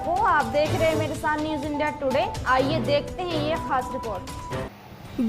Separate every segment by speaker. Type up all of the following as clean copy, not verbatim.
Speaker 1: दर्शकों, आप देख रहे हैं मेरे साथ न्यूज इंडिया टुडे। आइए देखते हैं ये खास रिपोर्ट।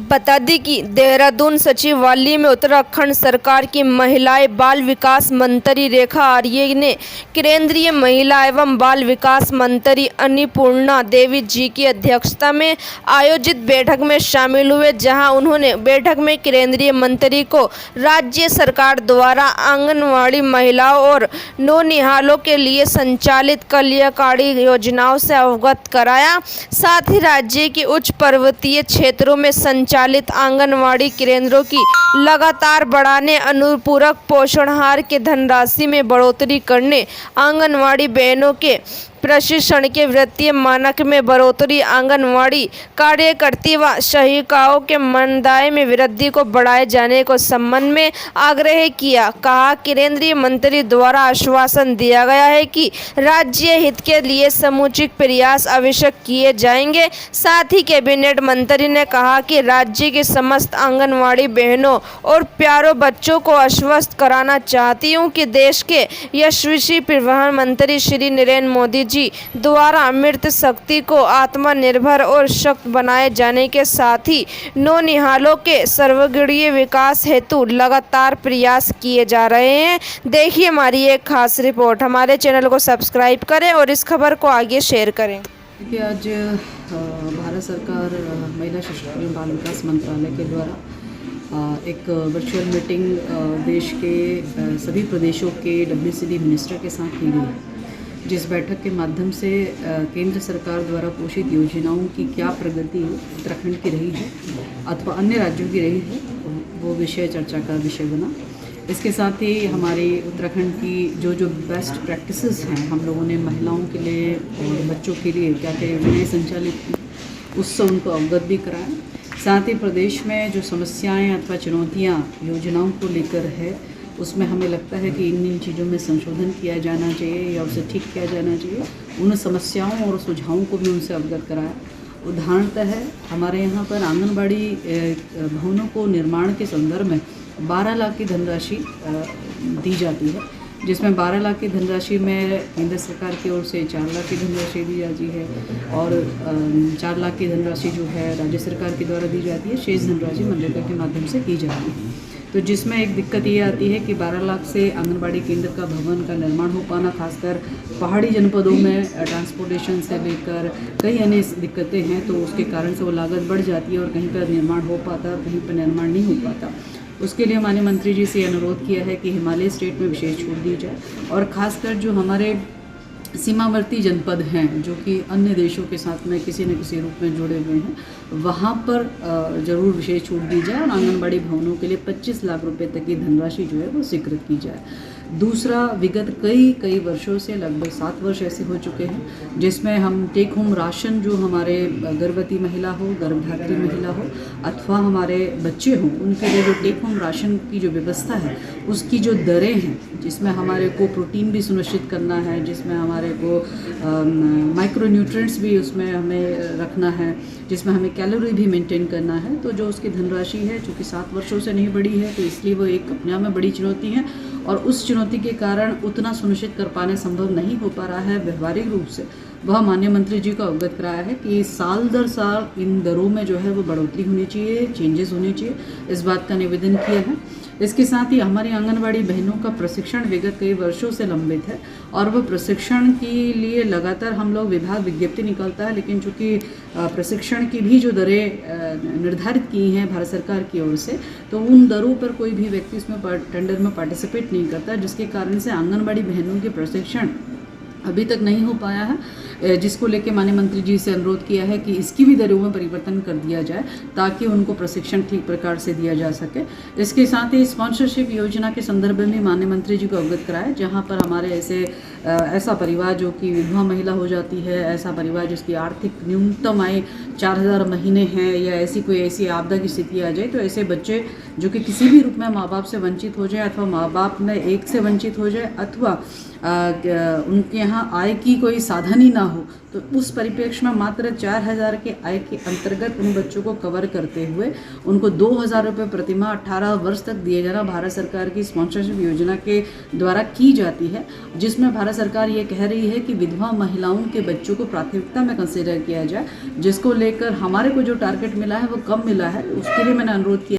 Speaker 2: बता दें कि देहरादून सचिवालय में उत्तराखंड सरकार की महिलाएं बाल विकास मंत्री रेखा आर्य ने केंद्रीय महिला एवं बाल विकास मंत्री अन्नपूर्णा देवी जी की अध्यक्षता में आयोजित बैठक में शामिल हुए, जहां उन्होंने बैठक में केंद्रीय मंत्री को राज्य सरकार द्वारा आंगनवाड़ी महिलाओं और नौनिहालों के लिए संचालित कल्याणकारी योजनाओं से अवगत कराया। साथ ही राज्य के उच्च पर्वतीय क्षेत्रों में संचालित आंगनवाड़ी केंद्रों की लगातार बढ़ाने, अनुपूरक पोषणाहार के धनराशि में बढ़ोतरी करने, आंगनवाड़ी बहनों के प्रशिक्षण के वित्तीय मानक में बढ़ोतरी, आंगनवाड़ी कार्यकर्ती व सहायिकाओं के मानदेय में वृद्धि को बढ़ाए जाने को संबंध में आग्रह किया। कहा, केंद्रीय मंत्री द्वारा आश्वासन दिया गया है कि राज्य हित के लिए समुचित प्रयास आवश्यक किए जाएंगे। साथ ही कैबिनेट मंत्री ने कहा कि राज्य के समस्त आंगनवाड़ी बहनों और प्यारों बच्चों को आश्वस्त कराना चाहती हूँ कि देश के यशस्वी प्रधानमंत्री श्री नरेंद्र मोदी जी द्वारा मृत शक्ति को आत्मनिर्भर और सशक्त बनाए जाने के साथ ही नौनिहालों के सर्वग्रीय विकास हेतु लगातार प्रयास किए जा रहे हैं। देखिए हमारी एक खास रिपोर्ट। हमारे चैनल को सब्सक्राइब करें और इस खबर को आगे शेयर करें।
Speaker 3: देखिए, आज भारत सरकार महिला शिशु एवं बाल विकास मंत्रालय के द्वारा एक वर्चुअल मीटिंग देश के सभी प्रदेशों के WCD मिनिस्टर के साथ की गई, जिस बैठक के माध्यम से केंद्र सरकार द्वारा पोषित योजनाओं की क्या प्रगति उत्तराखंड की रही है अथवा अन्य राज्यों की रही है, वो विषय चर्चा का विषय बना। इसके साथ ही हमारे उत्तराखंड की जो बेस्ट प्रैक्टिसेस हैं, हम लोगों ने महिलाओं के लिए और बच्चों के लिए क्या क्या योजनाएँ संचालित की, उससे उनको अवगत भी कराएं। साथ ही प्रदेश में जो समस्याएं अथवा चुनौतियां योजनाओं को लेकर है, उसमें हमें लगता है कि इन चीज़ों में संशोधन किया जाना चाहिए या उसे ठीक किया जाना चाहिए। उन समस्याओं और सुझावों को भी उनसे अवगत कराया। उदाहरणतः है, हमारे यहाँ पर आंगनबाड़ी भवनों को निर्माण के संदर्भ में 12 लाख की धनराशि दी जाती है, जिसमें 12 लाख की धनराशि में केंद्र सरकार की ओर से 4 लाख की धनराशि दी जाती है और 4 लाख की धनराशि जो है राज्य सरकार के द्वारा दी जाती है। शेष धनराशि मनरेगा के माध्यम से की जाती है। तो जिसमें एक दिक्कत ये आती है कि 12 लाख से आंगनबाड़ी केंद्र का भवन का निर्माण हो पाना, खासकर पहाड़ी जनपदों में ट्रांसपोर्टेशन से लेकर कई अन्य दिक्कतें हैं, तो उसके कारण से वो लागत बढ़ जाती है और कहीं पर निर्माण हो पाता है, कहीं पर निर्माण नहीं हो पाता। उसके लिए माननीय मंत्री जी से अनुरोध किया है कि हिमालय स्टेट में विशेष छूट दी जाए और ख़ासकर जो हमारे सीमावर्ती जनपद हैं, जो कि अन्य देशों के साथ में किसी न किसी रूप में जुड़े हुए हैं, वहाँ पर ज़रूर विशेष छूट दी जाए और आंगनबाड़ी भवनों के लिए 25 लाख रुपए तक की धनराशि जो है वो स्वीकृत की जाए। दूसरा, विगत कई वर्षों से लगभग 7 वर्ष ऐसे हो चुके हैं जिसमें हम टेक होम राशन जो हमारे गर्भवती महिला हो, गर्भधात्री महिला हो अथवा हमारे बच्चे हों, उनके लिए जो टेक होम राशन की जो व्यवस्था है, उसकी जो दरें हैं, जिसमें हमारे को प्रोटीन भी सुनिश्चित करना है, जिसमें हमारे को माइक्रो न्यूट्रिएंट्स भी उसमें हमें रखना है, जिसमें हमें कैलोरी भी मेंटेन करना है, तो जो उसकी धनराशि है जो कि 7 वर्षों से नहीं बढ़ी है, तो इसलिए वो एक अपने आप में बड़ी चुनौती है और उस चुनौती के कारण उतना सुनिश्चित कर पाने संभव नहीं हो पा रहा है व्यवहारिक रूप से। वह माननीय मंत्री जी को अवगत कराया है कि साल दर साल इन दरों में जो है वो बढ़ोतरी होनी चाहिए, चेंजेस होने चाहिए, इस बात का निवेदन किया है। इसके साथ ही हमारी आंगनबाड़ी बहनों का प्रशिक्षण विगत कई वर्षों से लंबित है और वह प्रशिक्षण के लिए लगातार हम लोग विभाग विज्ञप्ति निकलता है, लेकिन चूँकि प्रशिक्षण की भी जो दरें निर्धारित की हैं भारत सरकार की ओर से, तो उन दरों पर कोई भी व्यक्ति इसमें टेंडर में पार्टिसिपेट नहीं करता, जिसके कारण से आंगनबाड़ी बहनों के प्रशिक्षण अभी तक नहीं हो पाया है, जिसको लेके माननीय मंत्री जी से अनुरोध किया है कि इसकी भी दरों में परिवर्तन कर दिया जाए ताकि उनको प्रशिक्षण ठीक प्रकार से दिया जा सके। इसके साथ ही स्पॉन्सरशिप योजना के संदर्भ में माननीय मंत्री जी को अवगत कराया, जहां पर हमारे ऐसा परिवार जो कि विधवा महिला हो जाती है, ऐसा परिवार जिसकी आर्थिक न्यूनतम आय 4000 महीने हैं या ऐसी आपदा की स्थिति आ जाए, तो ऐसे बच्चे जो कि किसी भी रूप में माँ बाप से वंचित हो जाए अथवा माँ बाप में एक से वंचित हो जाए अथवा उनके यहाँ आय की कोई साधन ही ना हो, तो उस परिप्रेक्ष्य में मात्र 4000 के आय के अंतर्गत उन बच्चों को कवर करते हुए उनको 2000 रुपये प्रतिमाह 18 वर्ष तक दिए जाना भारत सरकार की स्पॉन्सरशिप योजना के द्वारा की जाती है, जिसमें भारत भारत सरकार ये कह रही है कि विधवा महिलाओं के बच्चों को प्राथमिकता में कंसिडर किया जाए, जिसको लेकर हमारे को जो टारगेट मिला है वो कम मिला है, उसके लिए मैंने अनुरोध किया।